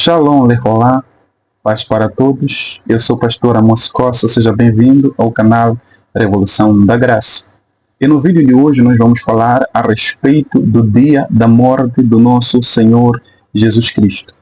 Shalom, Leholá, paz para todos. Eu sou o pastor Amos Costa, seja bem-vindo ao canal Revolução da Graça. E no vídeo de hoje nós vamos falar a respeito do dia da morte do nosso Senhor Jesus Cristo.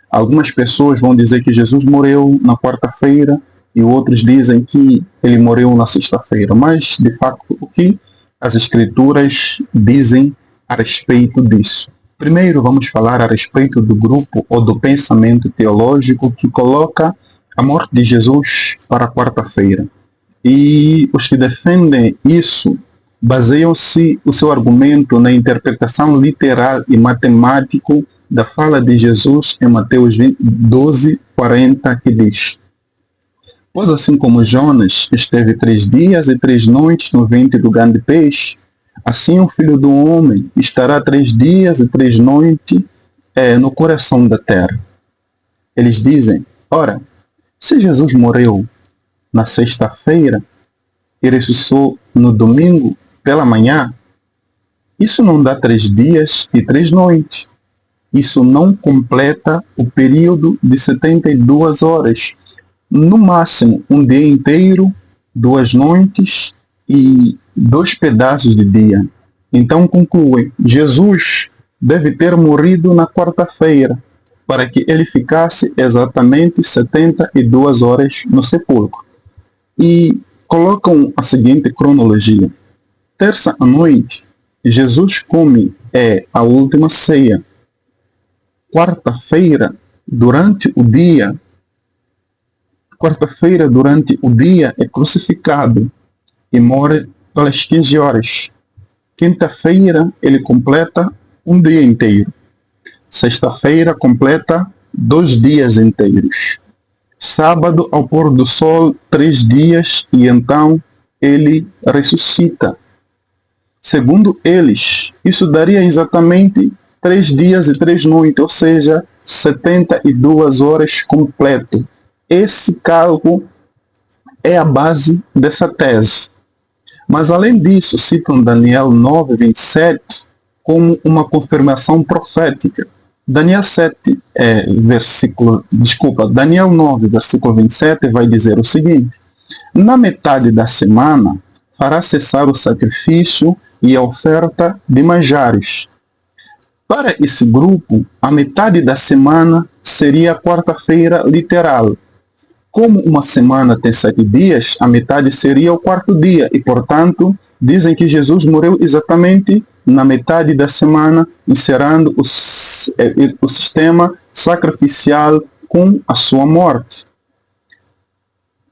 Algumas pessoas vão dizer que Jesus morreu na quarta-feira e outros dizem que ele morreu na sexta-feira. Mas, de fato, o que as Escrituras dizem a respeito disso? Primeiro, vamos falar a respeito do grupo ou do pensamento teológico que coloca a morte de Jesus para a quarta-feira. E os que defendem isso baseiam-se o seu argumento na interpretação literal e matemática da fala de Jesus em Mateus 12:40, que diz: pois assim como Jonas esteve 3 dias e 3 noites no ventre do grande peixe, assim o Filho do Homem estará 3 dias e 3 noites no coração da terra. Eles dizem: ora, se Jesus morreu na sexta-feira e ressuscitou no domingo pela manhã, isso não dá 3 dias e 3 noites. Isso não completa o período de 72 horas. No máximo, um dia inteiro, 2 noites e 2 pedaços de dia. Então conclui: Jesus deve ter morrido na quarta-feira, para que ele ficasse exatamente 72 horas no sepulcro. E colocam a seguinte cronologia: terça à noite, Jesus come a última ceia. Quarta-feira, durante o dia, é crucificado e morre pelas 15 horas. Quinta-feira, ele completa um dia inteiro. Sexta-feira, completa 2 dias inteiros. Sábado, ao pôr do sol, 3 dias, e então ele ressuscita. Segundo eles, isso daria exatamente 3 dias e 3 noites, ou seja, 72 horas completo. Esse cálculo é a base dessa tese. Mas além disso, citam Daniel 9:27 como uma confirmação profética. Daniel 9, versículo 27 vai dizer o seguinte: na metade da semana fará cessar o sacrifício e a oferta de manjares. Para esse grupo, a metade da semana seria a quarta-feira literal. Como uma semana tem 7 dias, a metade seria o 4º dia e, portanto, dizem que Jesus morreu exatamente na metade da semana, encerrando o sistema sacrificial com a sua morte.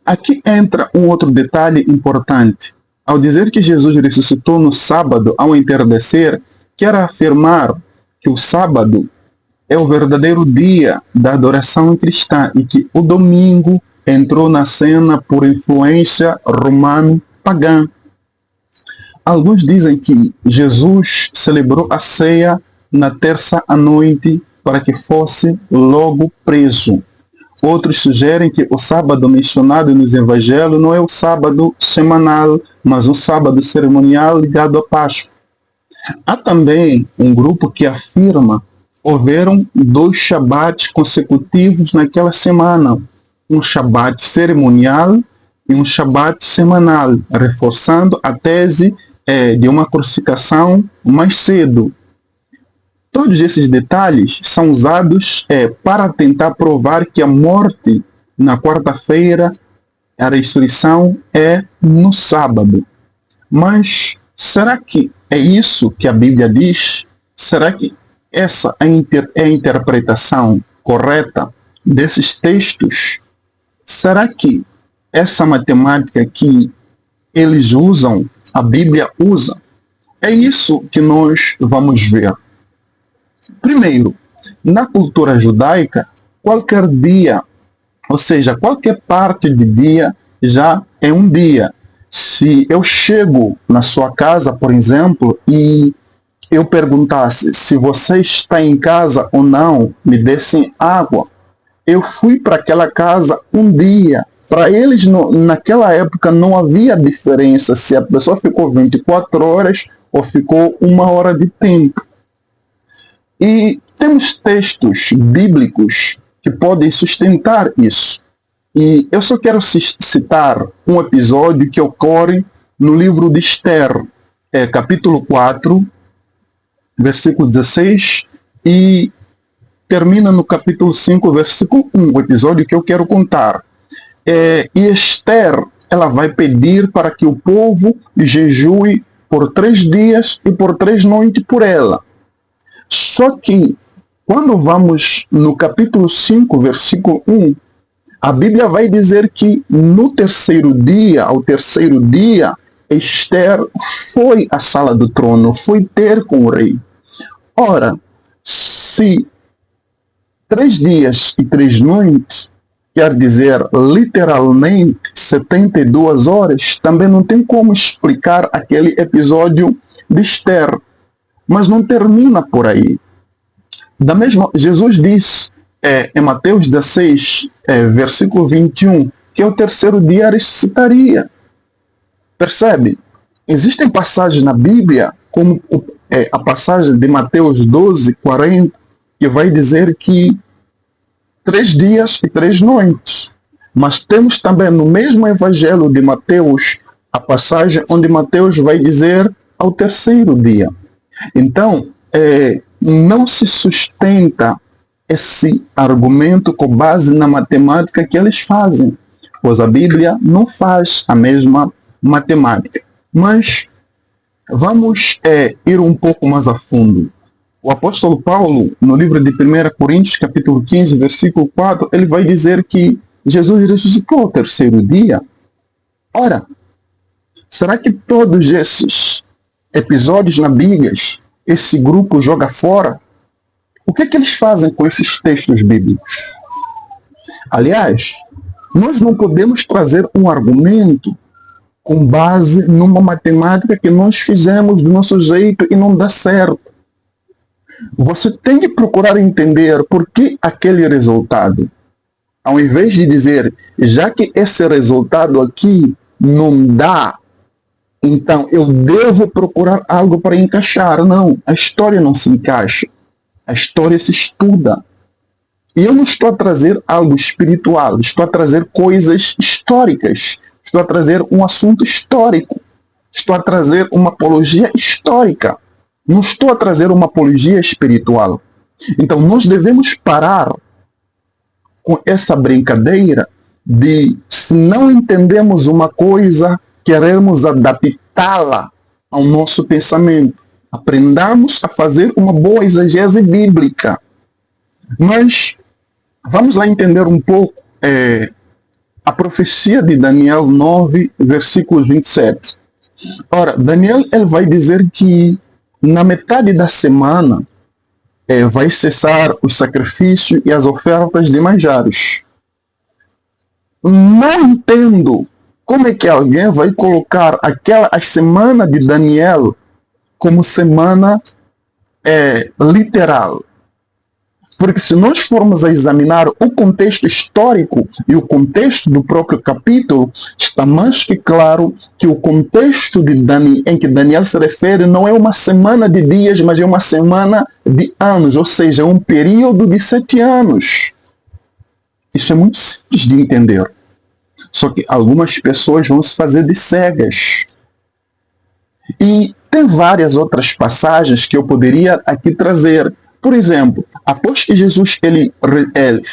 Aqui entra um outro detalhe importante. Ao dizer que Jesus ressuscitou no sábado ao entardecer, quer afirmar que o sábado é o verdadeiro dia da adoração cristã e que o domingo entrou na cena por influência romano-pagã. Alguns dizem que Jesus celebrou a ceia na terça à noite para que fosse logo preso. Outros sugerem que o sábado mencionado nos evangelhos não é o sábado semanal, mas um sábado cerimonial ligado à Páscoa. Há também um grupo que afirma que houveram 2 shabat consecutivos naquela semana, um shabat cerimonial e um shabat semanal, reforçando a tese de uma crucificação mais cedo. Todos esses detalhes são usados para tentar provar que a morte na quarta-feira, a ressurreição é no sábado. Mas será que é isso que a Bíblia diz? Será que essa é a interpretação correta desses textos? Será que essa matemática que eles usam, a Bíblia usa? É isso que nós vamos ver. Primeiro, na cultura judaica, qualquer dia, ou seja, qualquer parte de dia já é um dia. Se eu chego na sua casa, por exemplo, e eu perguntasse se você está em casa ou não, me dessem água, eu fui para aquela casa um dia. Para eles, naquela época, não havia diferença se a pessoa ficou 24 horas ou ficou 1 hora de tempo. E temos textos bíblicos que que podem sustentar isso. E eu só quero citar um episódio que ocorre no livro de Esther, capítulo 4, versículo 16, e termina no capítulo 5, versículo 1, o episódio que eu quero contar. E Esther, ela vai pedir para que o povo jejue por 3 dias e por 3 noites por ela. Só que, quando vamos no capítulo 5, versículo 1, a Bíblia vai dizer que no terceiro dia, ao terceiro dia, Esther foi à sala do trono, foi ter com o rei. Ora, se 3 dias e 3 noites, quer dizer literalmente 72 horas, também não tem como explicar aquele episódio de Esther. Mas não termina por aí. Jesus disse em Mateus 16, versículo 21, que ao terceiro dia ressuscitaria. Percebe? Existem passagens na Bíblia, como a passagem de Mateus 12, 40, que vai dizer que 3 dias e 3 noites. Mas temos também no mesmo evangelho de Mateus, a passagem onde Mateus vai dizer ao terceiro dia. Então, não se sustenta esse argumento com base na matemática que eles fazem, pois a Bíblia não faz a mesma matemática. Mas vamos ir um pouco mais a fundo. O apóstolo Paulo, no livro de 1 Coríntios, capítulo 15, versículo 4, ele vai dizer que Jesus ressuscitou ao terceiro dia. Ora, será que todos esses episódios na Bíblia, esse grupo joga fora? O que eles fazem com esses textos bíblicos? Aliás, nós não podemos trazer um argumento com base numa matemática que nós fizemos do nosso jeito e não dá certo. Você tem que procurar entender por que aquele resultado. Ao invés de dizer, já que esse resultado aqui não dá, então eu devo procurar algo para encaixar. Não, a história não se encaixa. A história se estuda. E eu não estou a trazer algo espiritual, estou a trazer coisas históricas. Estou a trazer um assunto histórico. Estou a trazer uma apologia histórica. Não estou a trazer uma apologia espiritual. Então nós devemos parar com essa brincadeira de, se não entendemos uma coisa, queremos adaptá-la ao nosso pensamento. Aprendamos a fazer uma boa exegese bíblica. Mas vamos lá entender um pouco a profecia de Daniel 9, versículos 27. Ora, Daniel ele vai dizer que na metade da semana vai cessar o sacrifício e as ofertas de manjares. Não entendo como é que alguém vai colocar a semana de Daniel como semana literal. Porque se nós formos a examinar o contexto histórico e o contexto do próprio capítulo, está mais que claro que o contexto em que Daniel se refere não é uma semana de dias, mas é uma semana de anos, ou seja, um período de 7 anos. Isso é muito simples de entender. Só que algumas pessoas vão se fazer de cegas. E tem várias outras passagens que eu poderia aqui trazer. Por exemplo, após que Jesus ele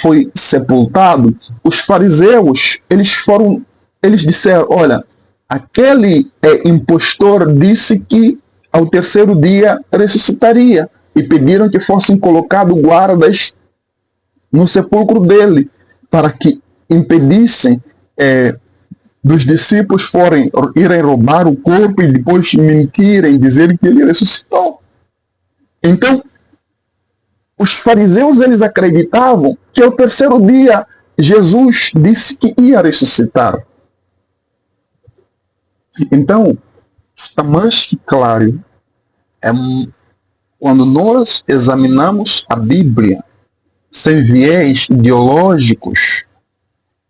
foi sepultado, os fariseus eles disseram, olha, aquele impostor disse que ao terceiro dia ressuscitaria, e pediram que fossem colocados guardas no sepulcro dele, para que impedissem dos discípulos irem roubar o corpo e depois mentirem, dizer que ele ressuscitou. Então, os fariseus eles acreditavam que ao terceiro dia Jesus disse que ia ressuscitar. Então, está mais que claro, quando nós examinamos a Bíblia sem viés ideológicos,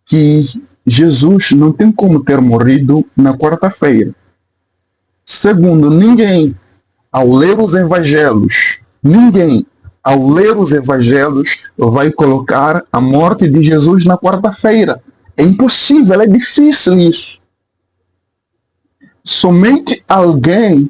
que Jesus não tem como ter morrido na quarta-feira. Segundo, ninguém, ao ler os evangelhos, ninguém, ao ler os evangelhos, vai colocar a morte de Jesus na quarta-feira. É impossível, é difícil isso. Somente alguém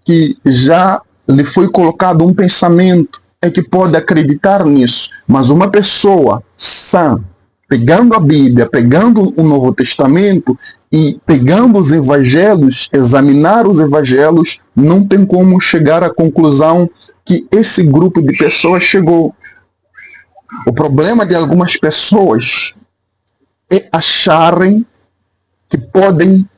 que já lhe foi colocado um pensamento é que pode acreditar nisso. Mas uma pessoa sã, pegando a Bíblia, pegando o Novo Testamento e pegando os evangelhos, examinar os evangelhos, não tem como chegar à conclusão que esse grupo de pessoas chegou. O problema de algumas pessoas é acharem que podem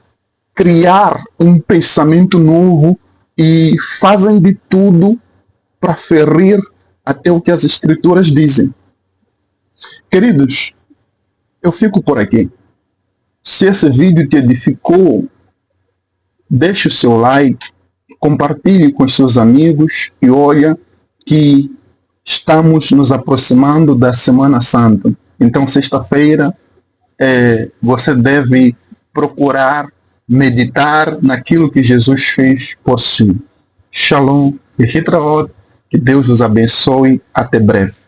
criar um pensamento novo e fazem de tudo para ferir até o que as Escrituras dizem. Queridos, eu fico por aqui. Se esse vídeo te edificou, deixe o seu like, compartilhe com os seus amigos e olha que estamos nos aproximando da Semana Santa. Então, sexta-feira, você deve procurar meditar naquilo que Jesus fez por si. Shalom e Hitraot, que Deus os abençoe. Até breve.